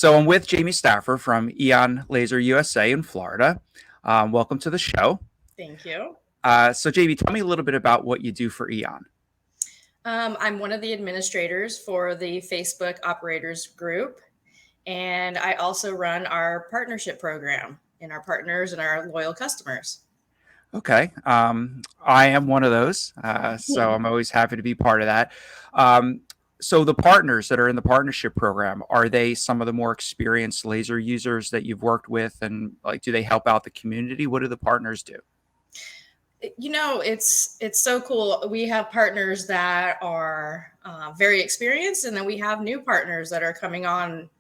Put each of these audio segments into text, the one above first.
So I'm with Jaime Stafford from AEON Laser USA in Florida. Welcome to the show. Thank you. So Jaime, tell me a little bit about what you do for AEON. I'm one of the administrators for the Facebook operators group, and I also run our partnership program and our partners and our loyal customers. Okay. I am one of those, so I'm always happy to be part of that. Um, so the partners that are in the partnership program, are they some of the more experienced laser users that you've worked with, and like, do they help out the community? What do the partners do? It's so cool. We have partners that are very experienced, and then we have new partners that are coming on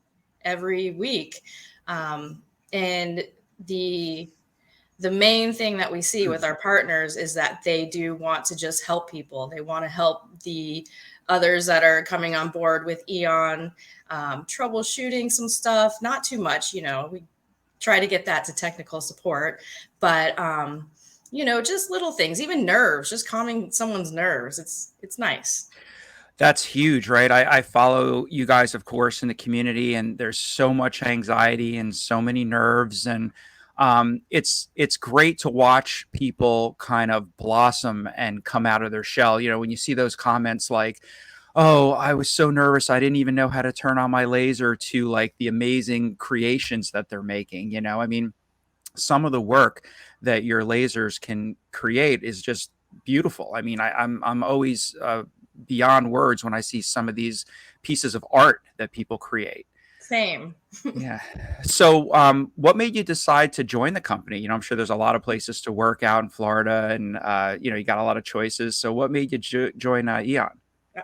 every week. And the the main thing that we see with our partners is that they do want to just help people. They want to help the others that are coming on board with AEON, troubleshooting some stuff, not too much. We try to get that to technical support, but just little things, even nerves, just calming someone's nerves. It's nice. That's huge, right? I follow you guys, of course, in the community, and there's so much anxiety and so many nerves, and it's great to watch people kind of blossom and come out of their shell. You know, when you see those comments like, "Oh, I was so nervous, I didn't even know how to turn on my laser," to like the amazing creations that they're making. I mean, some of the work that your lasers can create is just beautiful. I mean, I'm always beyond words when I see some of these pieces of art that people create. Same. Yeah. So, what made you decide to join the company? I'm sure there's a lot of places to work out in Florida, and you got a lot of choices. So, what made you join AEON?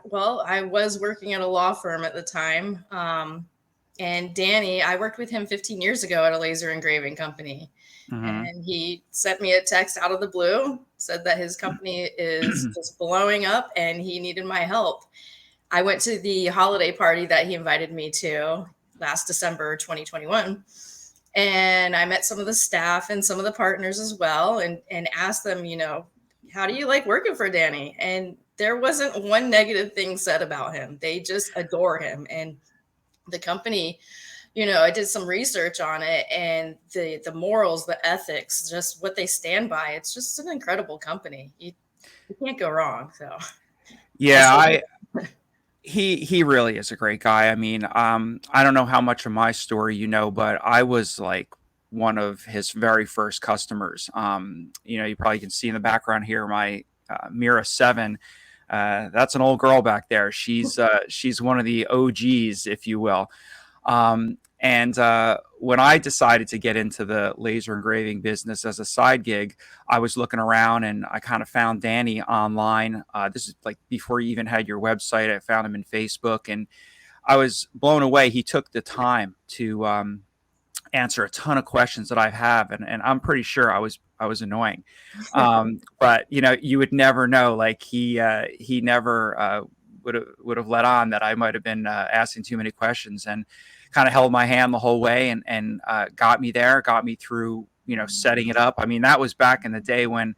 Well, I was working at a law firm at the time. And Danny, I worked with him 15 years ago at a laser engraving company. Hmm. And he sent me a text out of the blue, said that his company is just blowing up and he needed my help. I went to the holiday party that he invited me to last December 2021. And I met some of the staff and some of the partners as well, and asked them, how do you like working for Danny? And there wasn't one negative thing said about him. They just adore him. And the company, I did some research on it, and the morals, the ethics, just what they stand by. It's just an incredible company. You can't go wrong. So I Yeah, say, he really is a great guy. I mean, I don't know how much of my story but I was like one of his very first customers. You probably can see in the background here my Mira 7. That's an old girl back there. She's one of the OGs, if you will. And when I decided to get into the laser engraving business as a side gig, I was looking around and I kind of found Danny online. This is like before you even had your website. I found him in Facebook, and I was blown away. He took the time to answer a ton of questions that I have, and I'm pretty sure I was annoying. But you would never know. Like he never would have let on that I might have been asking too many questions, and kind of held my hand the whole way, and got me there, got me through setting it up. I mean, that was back in the day when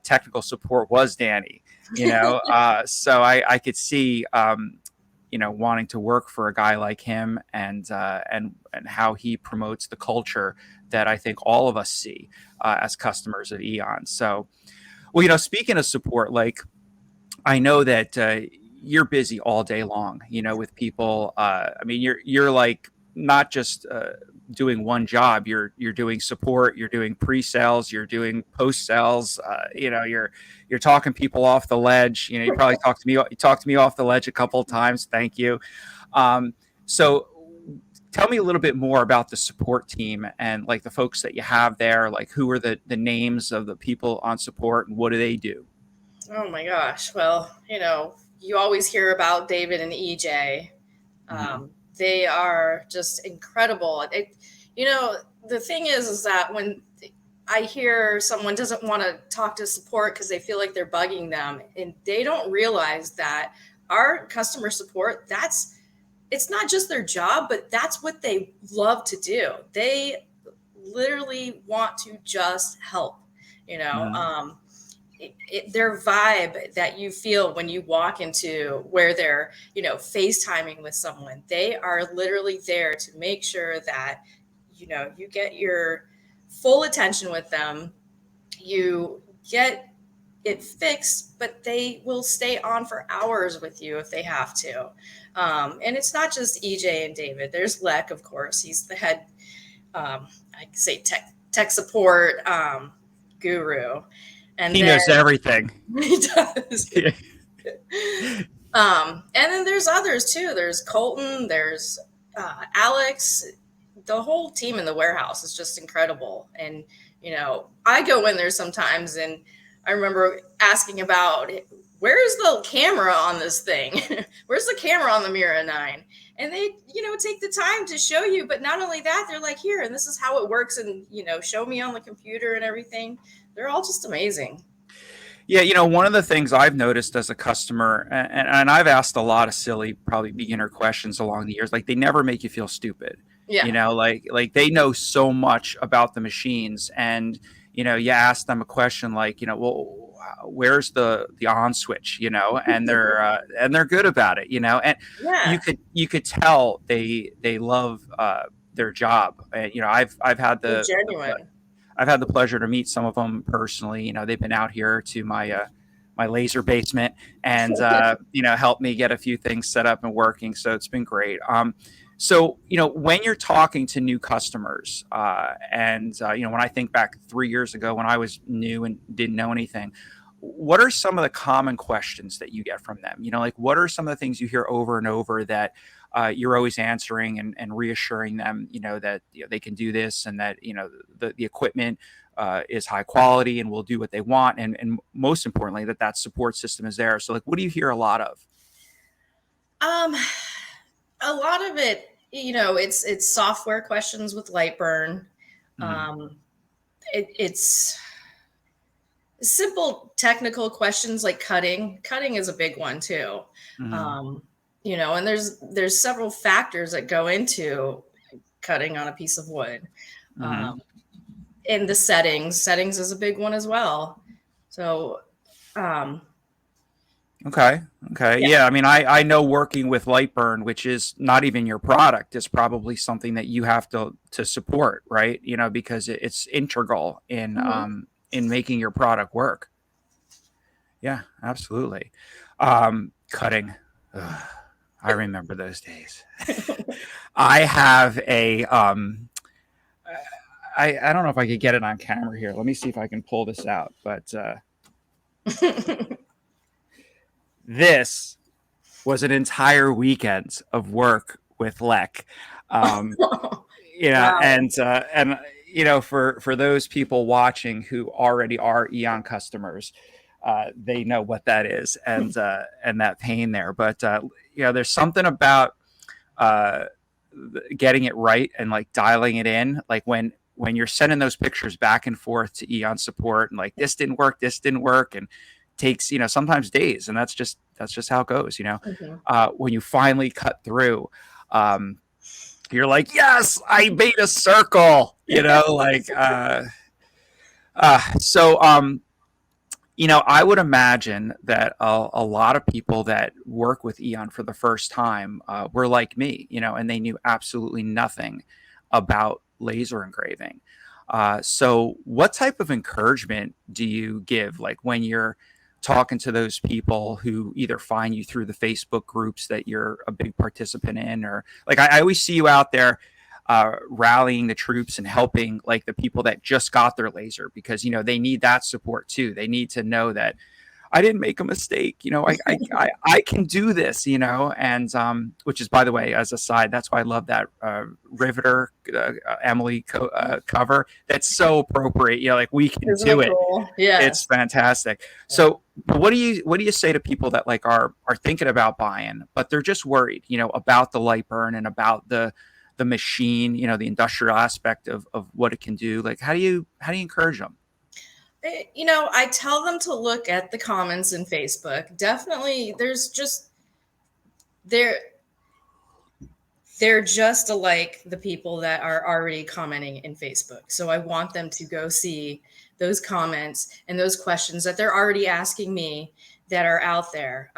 technical support was Danny. So I could see wanting to work for a guy like him, and how he promotes the culture that I think all of us see as customers of AEON. So, well, speaking of support, like I know that you're busy all day long, with people. I mean, you're like not just doing one job. You're doing support. You're doing pre-sales. You're doing post-sales. You're talking people off the ledge. You probably talked to me. You talked to me off the ledge a couple of times. Thank you. So tell me a little bit more about the support team and like the folks that you have there. Like, who are the names of the people on support, and what do they do? oh my gosh. Well, you always hear about David and EJ. Mm-hmm. They are just incredible. You know, the thing is that when I hear someone doesn't want to talk to support because they feel like they're bugging them, and they don't realize that our customer support, it's not just their job, but that's what they love to do. They literally want to just help, you know. Mm-hmm. Um, their vibe that you feel when you walk into where they're, FaceTiming with someone. They are literally there to make sure that, you get your full attention with them. You get it fixed, but they will stay on for hours with you if they have to. And it's not just EJ and David. There's Lek, of course. He's the head, I say tech support guru. And He then knows everything. he does. And then there's others too. There's Colton. There's Alex. The whole team in the warehouse is just incredible. And I go in there sometimes, and I remember asking about where's the camera on this thing? Where's the camera on the Mira 9? And they, take the time to show you. But not only that, they're like, here, and this is how it works, and show me on the computer and everything. They're all just amazing. Yeah, one of the things I've noticed as a customer, and I've asked a lot of silly, probably beginner questions along the years, like they never make you feel stupid. Yeah. Like they know so much about the machines, and you ask them a question like, well, where's the on switch, and they're good about it, and Yeah. you could tell they love their job. And I've had They're the genuine. I've had the pleasure to meet some of them personally. They've been out here to my laser basement and helped me get a few things set up and working. So it's been great. So when you're talking to new customers, and when I think back 3 years ago when I was new and didn't know anything, what are some of the common questions that you get from them? Like what are some of the things you hear over and over that you're always answering and reassuring them, that they can do this, and that the equipment is high quality and will do what they want, and most importantly that support system is there. So like, what do you hear a lot of? Um, a lot of it, it's software questions with Lightburn. Mm-hmm. It's simple technical questions like cutting. Cutting is a big one too. Mm-hmm. Um, and there's several factors that go into cutting on a piece of wood. Mm-hmm. Um, and the settings is a big one as well. So, um, Okay. Okay. yeah. Yeah. I mean, I know working with Lightburn, which is not even your product, is probably something that you have to support, right? Because it's integral Mhm. in making your product work. Yeah, absolutely. Cutting. Ugh, I remember those days. I have a I don't know if I could get it on camera here. Let me see if I can pull this out. But this was an entire weekend of work with Lek. Um, Wow. and for those people watching who already are Eon customers, they know what that is, and that pain there. But there's something about uh, getting it right and like dialing it in, like when you're sending those pictures back and forth to Eon support, and like this didn't work, and takes sometimes days, and that's just how it goes. Mhm. When you finally cut through. You're like, yes, I made a circle, like, I would imagine that a lot of people that work with Eon for the first time were like me, and they knew absolutely nothing about laser engraving. So, what type of encouragement do you give, like when you're talking to those people who either find you through the Facebook groups that you're a big participant in, or like I always see you out there rallying the troops and helping like the people that just got their laser, because they need that support too. They need to know that I didn't make a mistake. I can do this. And which is, by the way, as a side, that's why I love that Riveter Emily cover. That's so appropriate. Like we can Isn't it do it. cool? It's Yes. fantastic. So, what do you say to people that like are thinking about buying, but they're just worried, about the light burn and about the machine, the industrial aspect of what it can do? Like, how do you encourage them? I tell them to look at the comments in Facebook. Definitely, there's just there they're just like the people that are already commenting in Facebook. So I want them to go see those comments and those questions that they're already asking me that are out there.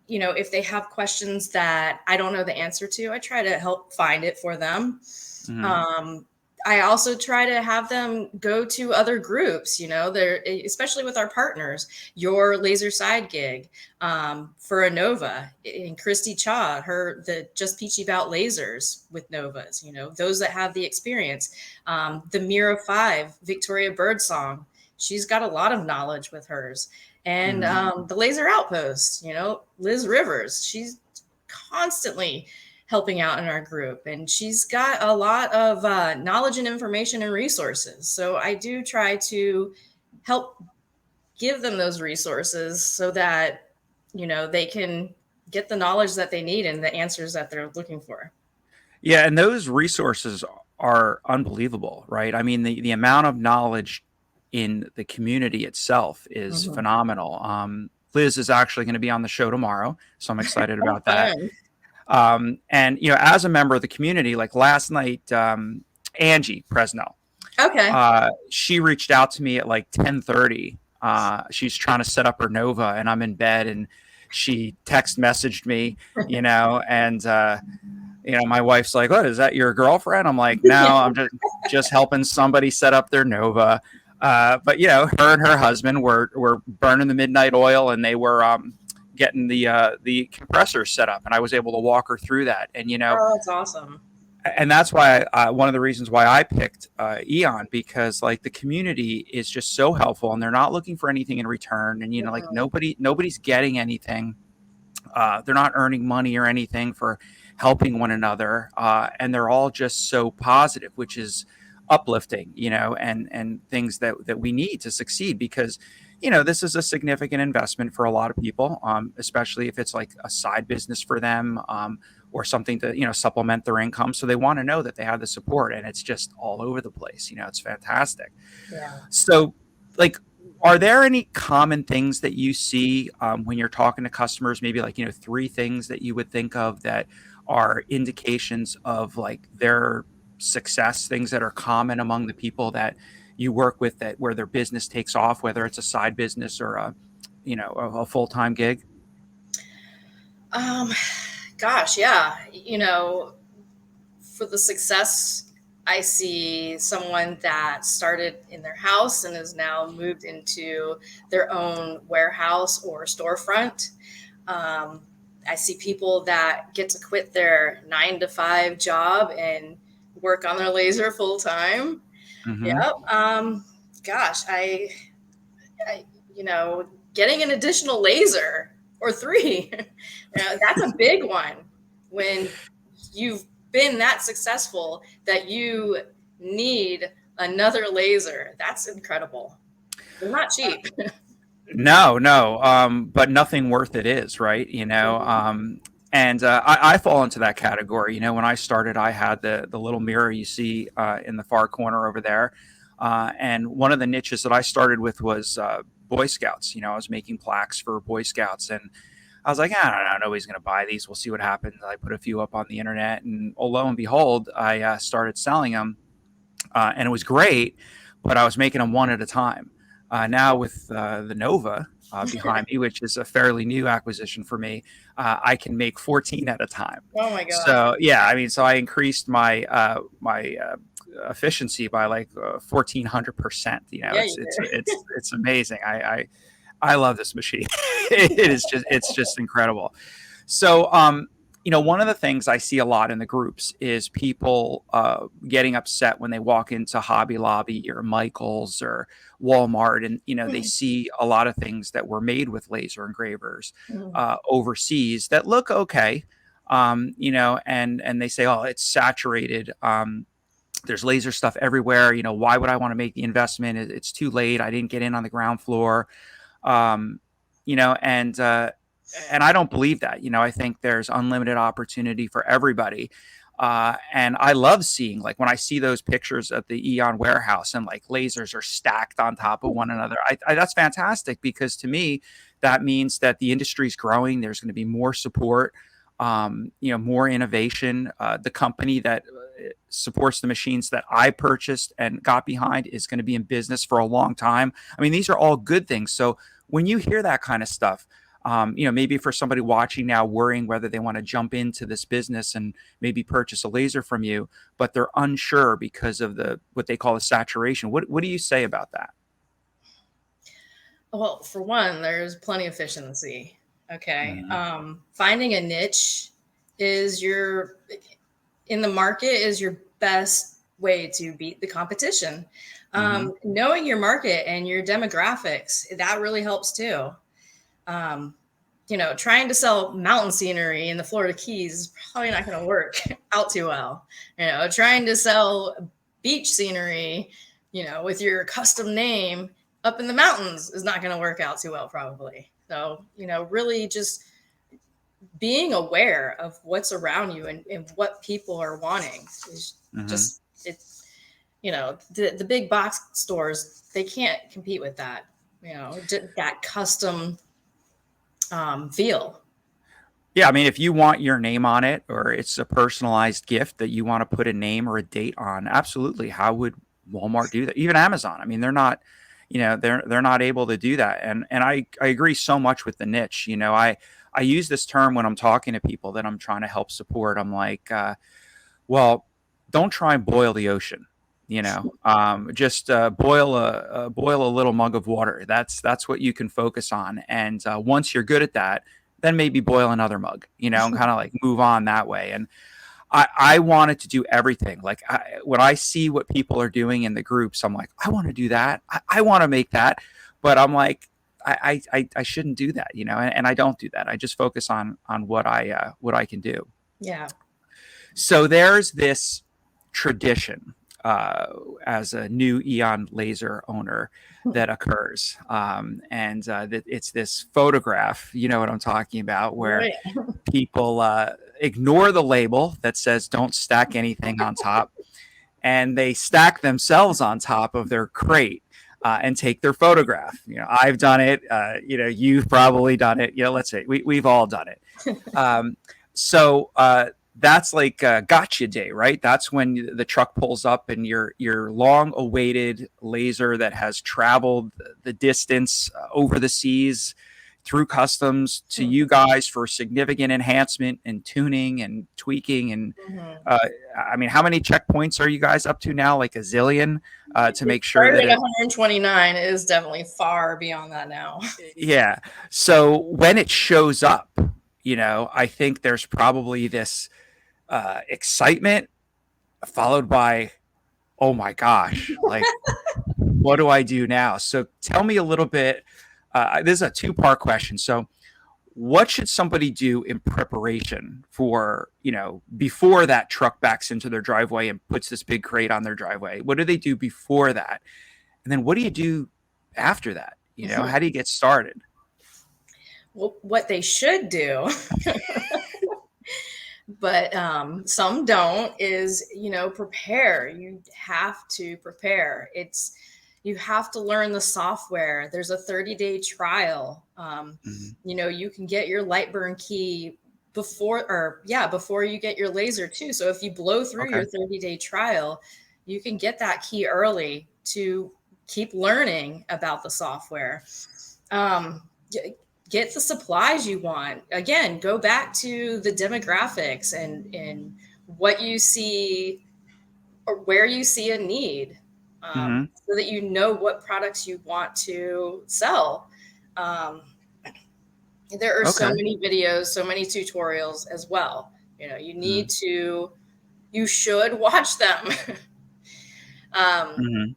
If they have questions that I don't know the answer to, I try to help find it for them. Hmm. Um, I also try to have them go to other groups, they're especially with our partners, your laser side gig, for a Nova and Christy Cha, the Just Peachy About Lasers with Novas, those that have the experience. The Mira 5, Victoria Birdsong, she's got a lot of knowledge with hers. And Hmm. the Laser Outpost, Liz Rivers, she's constantly helping out in our group, and she's got a lot of knowledge and information and resources. So I do try to help give them those resources so that they can get the knowledge that they need and the answers that they're looking for. Yeah, and those resources are unbelievable, right? I mean, the amount of knowledge in the community itself is Mhm. phenomenal. Liz is actually going to be on the show tomorrow, so I'm excited Oh, about that. fun. And as a member of the community, like last night, Angie Presnell, Okay. she reached out to me at like 10:30. She's trying to set up her Nova, and I'm in bed, and she text messaged me, and my wife's like, "What is that? Your girlfriend?" I'm like, "No, I'm just helping somebody set up their Nova." But her and her husband were burning the midnight oil, and they were getting the compressor set up, and I was able to walk her through that. Oh, that's awesome. And that's why one of the reasons why I picked AEON, because like the community is just so helpful, and they're not looking for anything in return, and like Mhm. nobody's getting anything. They're not earning money or anything for helping one another, and they're all just so positive, which is uplifting, and things that we need to succeed, because this is a significant investment for a lot of people, especially if it's like a side business for them, or something to supplement their income. So they want to know that they have the support, and it's just all over the place. It's fantastic. Yeah. So, like, are there any common things that you see when you're talking to customers? Maybe like three things that you would think of that are indications of like their success, things that are common among the people that you work with, that where their business takes off, whether it's a side business or a full-time gig. Um, Gosh, yeah. For the success, I see someone that started in their house and has now moved into their own warehouse or storefront. Um, I see people that get to quit their 9 to 5 job and work on their laser full time. Hmm. Yep. Gosh, I, getting an additional laser or three, that's a big one when you've been that successful that you need another laser. That's incredible. They're not cheap. No, no, but nothing worth it is, right? And I fall into that category. When I started, I had the little mirror you see in the far corner over there, and one of the niches that I started with was Boy Scouts. I was making plaques for Boy Scouts, and I was like, I don't know, nobody's going to buy these. We'll see what happens. I put a few up on the internet, and oh, lo and behold, I started selling them, and it was great, but I was making them one at a time. Now with the Nova behind me, which is a fairly new acquisition for me, I can make 14 at a time. Oh my gosh. So yeah, I mean, so I increased my efficiency by like 1,400%. Yeah, It's you it's do. it's amazing. I love this machine. It's just incredible. So, one of the things I see a lot in the groups is people getting upset when they walk into Hobby Lobby or Michael's or Walmart, and they see a lot of things that were made with laser engravers overseas that look okay, and they say, "Oh, it's saturated." There's laser stuff everywhere. Why would I want to make the investment? It's too late. I didn't get in on the ground floor. Um, you know, and I don't believe that. I think there's unlimited opportunity for everybody. And I love seeing, like, when I see those pictures of the Eon warehouse and like lasers are stacked on top of one another. That's fantastic, because to me, that means that the industry is growing. There's going to be more support. more innovation. The company that supports the machines that I purchased and got behind is going to be in business for a long time. I mean, these are all good things. So when you hear that kind of stuff, maybe for somebody watching now worrying whether they want to jump into this business and maybe purchase a laser from you, but they're unsure because of what they call the saturation. What do you say about that? Well, for one, there's plenty of efficiency. Okay. Mm-hmm. Finding a niche is your in the market is your best way to beat the competition. Mm-hmm. Knowing your market and your demographics, that really helps too. Um, trying to sell mountain scenery in the Florida Keys is probably not going to work out too well. Trying to sell beach scenery, with your custom name up in the mountains is not going to work out too well, probably. So, really just being aware of what's around you and what people are wanting is Mm-hmm. just, it's, the big box stores, they can't compete with that, that custom feel. Yeah, I mean, if you want your name on it or it's a personalized gift that you want to put a name or a date on, absolutely. How would Walmart do that? Even Amazon. I mean, they're not, they're not able to do that. And I agree so much with the niche. I use this term when I'm talking to people that I'm trying to help support. I'm like, well, don't try and boil the ocean. Just boil a little mug of water. That's what you can focus on. And once you're good at that, then maybe boil another mug. And kind of like move on that way. And I wanted to do everything. Like when I see what people are doing in the groups, I'm like, I want to do that. I want to make that, but I'm like, I shouldn't do that. And I don't do that. I just focus on what I can do. Yeah. So there's this tradition as a new AEON Laser owner that occurs. And it's this photograph, you know what I'm talking about, where Right. people ignore the label that says don't stack anything on top, and they stack themselves on top of their crate. And take their photograph. I've done it. You've probably done it. Let's say we've all done it. So that's like gotcha day, right? That's when the truck pulls up and your long awaited laser that has traveled the distance over the seas through customs to you guys for significant enhancement and tuning and tweaking. And Mm-hmm. I mean, how many checkpoints are you guys up to now? Like a zillion to It make sure started that at 129. It is definitely far beyond that now. yeah. So when it shows up, I think there's probably this excitement followed by, oh my gosh, like, what do I do now? So tell me a little bit. This is a two-part question. So, what should somebody do in preparation for, before that truck backs into their driveway and puts this big crate on their driveway? What do they do before that? And then what do you do after that? How do you get started? Well, what they should do, but some don't, is prepare. You have to prepare. You have to learn the software. There's a 30-day trial. Mm-hmm. You can get your Lightburn key before you get your laser too. So if you blow through Okay. your 30-day trial, you can get that key early to keep learning about the software. um, get the supplies you want. Again, go back to the demographics and what you see or where you see a need, Mm-hmm. so that you know what products you want to sell. Um, there are so Okay. many videos, so many tutorials as well. You should watch them. um, Mm-hmm.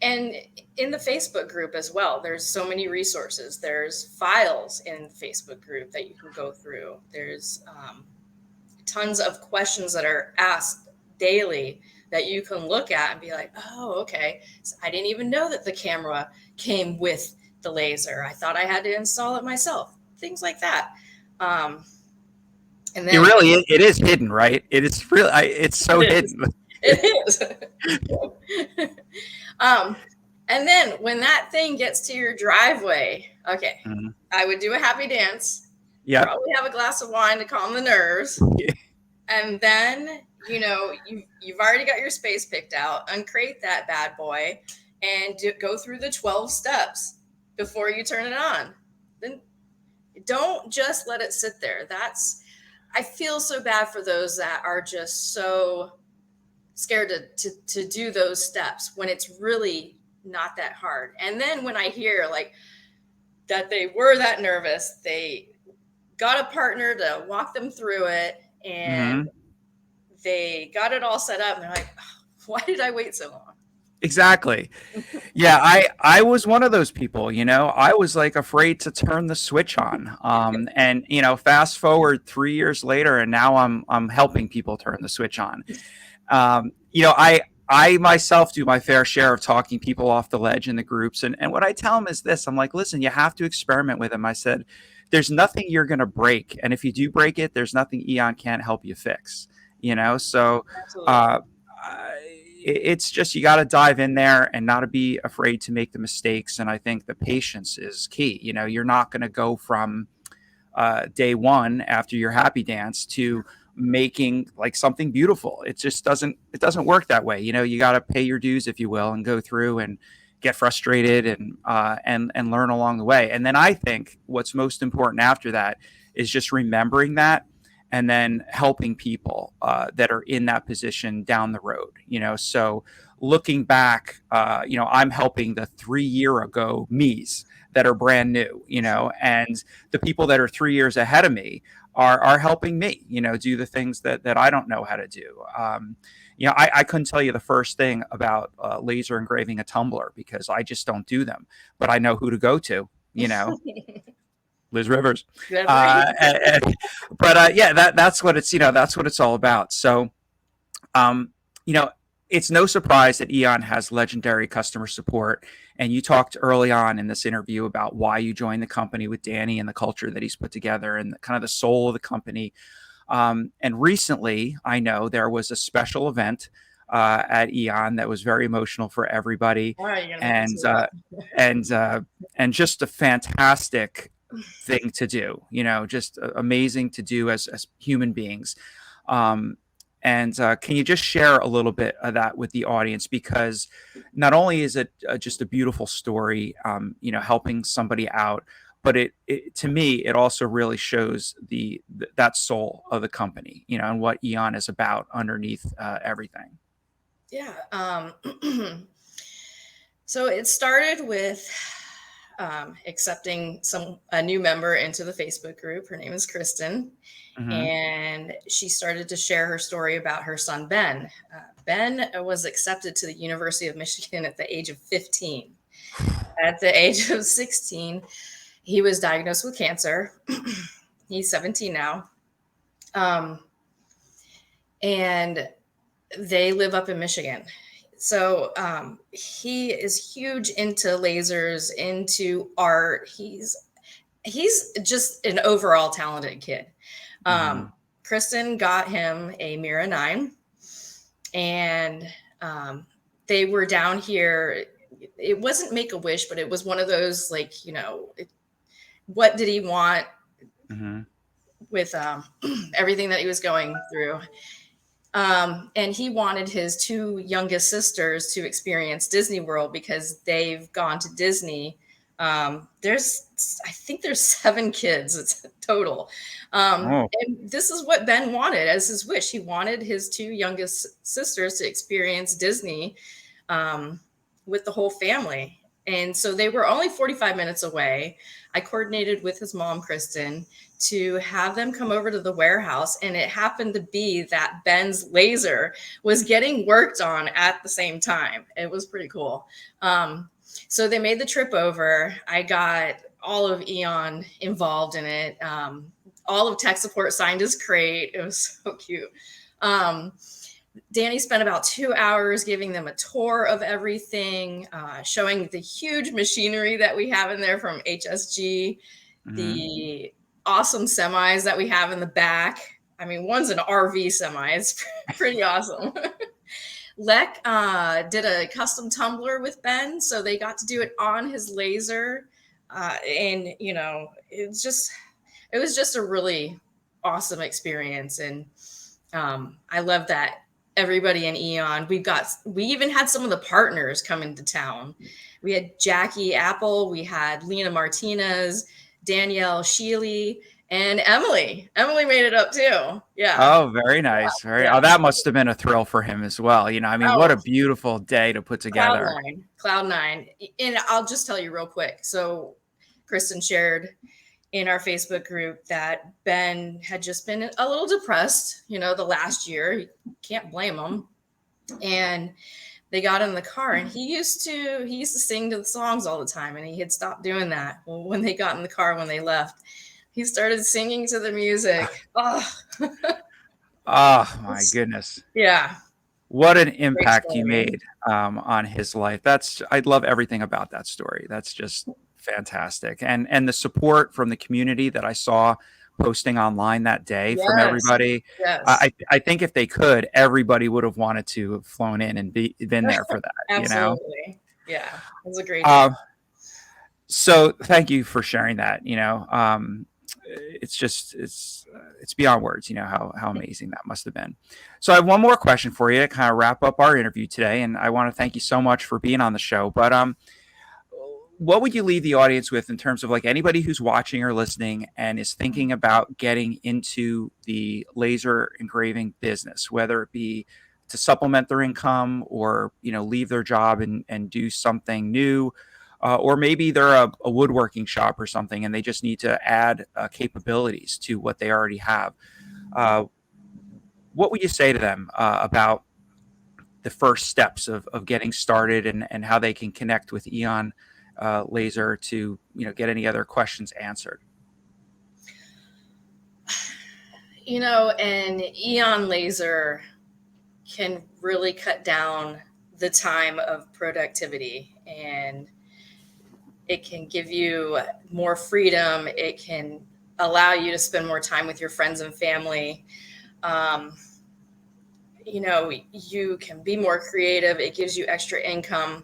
and in the Facebook group as well, there's so many resources. There's files in the Facebook group that you can go through. There's tons of questions that are asked daily that you can look at and be like, oh, okay. So I didn't even know that the camera came with the laser. I thought I had to install it myself. Things like that. Um, and It then really is, it is hidden, right? It is really it's so it is. hidden. It is. um, and then when that thing gets to your driveway, okay, Mhm. I would do a happy dance. Yep. probably have a glass of wine to calm the nerves. And then, you've already got your space picked out, uncrate that bad boy and go through the 12 steps before you turn it on. Then don't just let it sit there. I feel so bad for those that are just so scared to do those steps when it's really not that hard. And then when I hear like that they were that nervous, they got a partner to walk them through it, and Hmm. they got it all set up, and they're like, oh, why did I wait so long? Exactly. Yeah, I was one of those people, I was like afraid to turn the switch on. And fast forward 3 years later and now I'm helping people turn the switch on. I myself do my fair share of talking people off the ledge in the groups, and what I tell them is this. I'm like, listen, you have to experiment with them. I said, there's nothing you're going to break, and if you do break it, there's nothing Eon can't help you fix. So Absolutely. uh, it's just you got to dive in there and not to be afraid to make the mistakes. And I think the patience is key. You're not going to go from day one after your happy dance to making like something beautiful. It doesn't work that way. You got to pay your dues, if you will, and go through and get frustrated and learn along the way. And then I think what's most important after that is just remembering that and then helping people that are in that position down the road. So looking back, I'm helping the 3 year ago me's that are brand new, and the people that are 3 years ahead of me are helping me, do the things that I don't know how to do. I couldn't tell you the first thing about laser engraving a tumbler because I just don't do them, but I know who to go to, Liz Rivers. That's right. But yeah, that's what that's what it's all about. So, um, you know, it's no surprise that Eon has legendary customer support. And you talked early on in this interview about why you joined the company with Danny and the culture that he's put together and kind of the soul of the company. And recently, I know there was a special event at Eon that was very emotional for everybody, All right, you're gonna make me and tear up. and uh, and just a fantastic thing to do. Just amazing to do as human beings. Um, and can you just share a little bit of that with the audience? Because not only is it just a beautiful story, helping somebody out, but it to me it also really shows that soul of the company, and what Eon is about underneath everything. Yeah. So it started with accepting a new member into the Facebook group. Her name is Kristen, Hmm. and she started to share her story about her son Ben. Ben was accepted to the University of Michigan at the age of 15. At the age of 16, he was diagnosed with cancer. He's 17 now. Um, and they live up in Michigan. So he is huge into lasers, into art. He's just an overall talented kid. Hmm. Kristen got him a Mira 9, and they were down here. It wasn't Make a Wish, but it was one of those like what did he want Hmm. with everything that he was going through. And he wanted his two youngest sisters to experience Disney World because they've gone to Disney. I think there's 7 kids it's total. Oh. And this is what Ben wanted as his wish. He wanted his two youngest sisters to experience Disney um, with the whole family. And so they were only 45 minutes away. I coordinated with his mom, Kristen, to have them come over to the warehouse. And it happened to be that Ben's laser was getting worked on at the same time. It was pretty cool. So they made the trip over. I got all of Eon involved in it. All of tech support signed his crate. It was so cute. Um, Danny spent about 2 hours giving them a tour of everything, showing the huge machinery that we have in there from HSG, Hmm. the awesome semis that we have in the back. I mean, one's an RV semi. It's pretty awesome. Lek did a custom tumbler with Ben, so they got to do it on his laser. And, it's just it was just a really awesome experience. And I love that everybody in AEON, we even had some of the partners come into town. We had Jackie Apple, we had Lena Martinez, Danielle Sheely, and Emily. Emily made it up too. Yeah. Oh, very nice. Very. Yeah. Oh, that must have been a thrill for him as well. I mean, what Oh, a beautiful day to put together. Cloud nine. And I'll just tell you real quick. So Kristen shared in our Facebook group that Ben had just been a little depressed, the last year. You can't blame him. And they got in the car, and he used to sing to the songs all the time, and he had stopped doing that. Well, when they got in the car, when they left, he started singing to the music. Oh, Oh my goodness. yeah. What an Great impact you story. made on his life. I love everything about that story. That's just fantastic. And the support from the community that I saw posting online that day from Yes. everybody. Yes. I think if they could, everybody would have wanted to have flown in and been there for that. Absolutely. Yeah. It was a great day. Um, so thank you for sharing that. It's beyond words. How amazing that must have been. So I have one more question for you to kind of wrap up our interview today, and I want to thank you so much for being on the show. But what would you leave the audience with in terms of like anybody who's watching or listening and is thinking about getting into the laser engraving business, whether it be to supplement their income or leave their job and do something new, or maybe they're a woodworking shop or something and they just need to add capabilities to what they already have. Uh, what would you say to them about the first steps of getting started and how they can connect with AEON Laser to get any other questions answered? And AEON Laser can really cut down the time of productivity, and it can give you more freedom. It can allow you to spend more time with your friends and family. You can be more creative. It gives you extra income.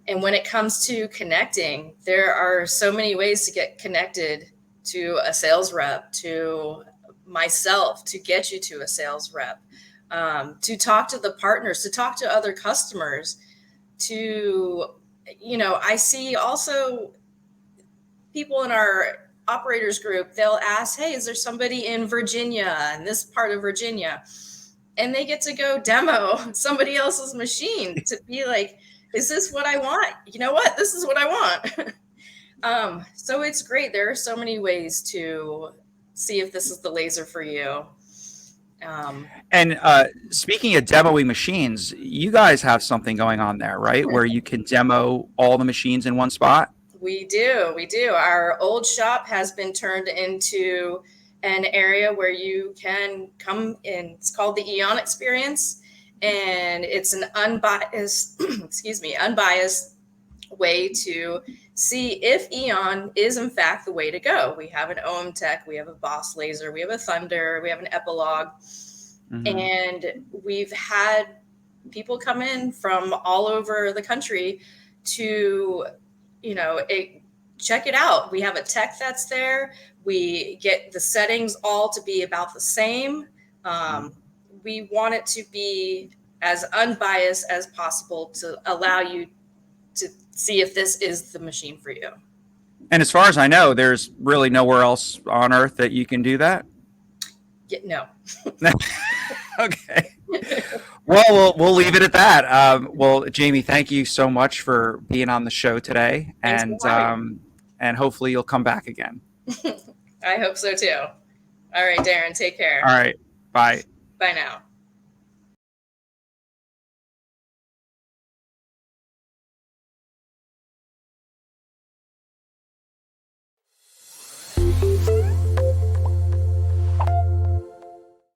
And when it comes to connecting, there are so many ways to get connected to a sales rep, to myself, to get you to a sales rep, to talk to the partners, to talk to other customers, I see also people in our operators group, they'll ask, hey, is there somebody in Virginia, in this part of Virginia? And they get to go demo somebody else's machine to be like, is this what I want? You know what? This is what I want. So it's great. There are so many ways to see if this is the laser for you. And speaking of demoing machines, you guys have something going on there, right? Where you can demo all the machines in one spot? We do. We do. Our old shop has been turned into an area where you can come in. It's called the AEON Experience, and it's an unbiased, unbiased way to see if AEON is in fact the way to go. We have an OM Tech, we have a Boss Laser, we have a Thunder, we have an Epilogue, and we've had people come in from all over the country to check it out. We have a tech that's there. We get the settings all to be about the same. We want it to be as unbiased as possible to allow you to see if this is the machine for you. And as far as I know, there's really nowhere else on earth that you can do that? No. Okay. Well, we'll leave it at that. Well, Jaime, thank you so much for being on the show today, and hopefully you'll come back again. I hope so too. All right, Darren, take care. All right. Bye. Bye now.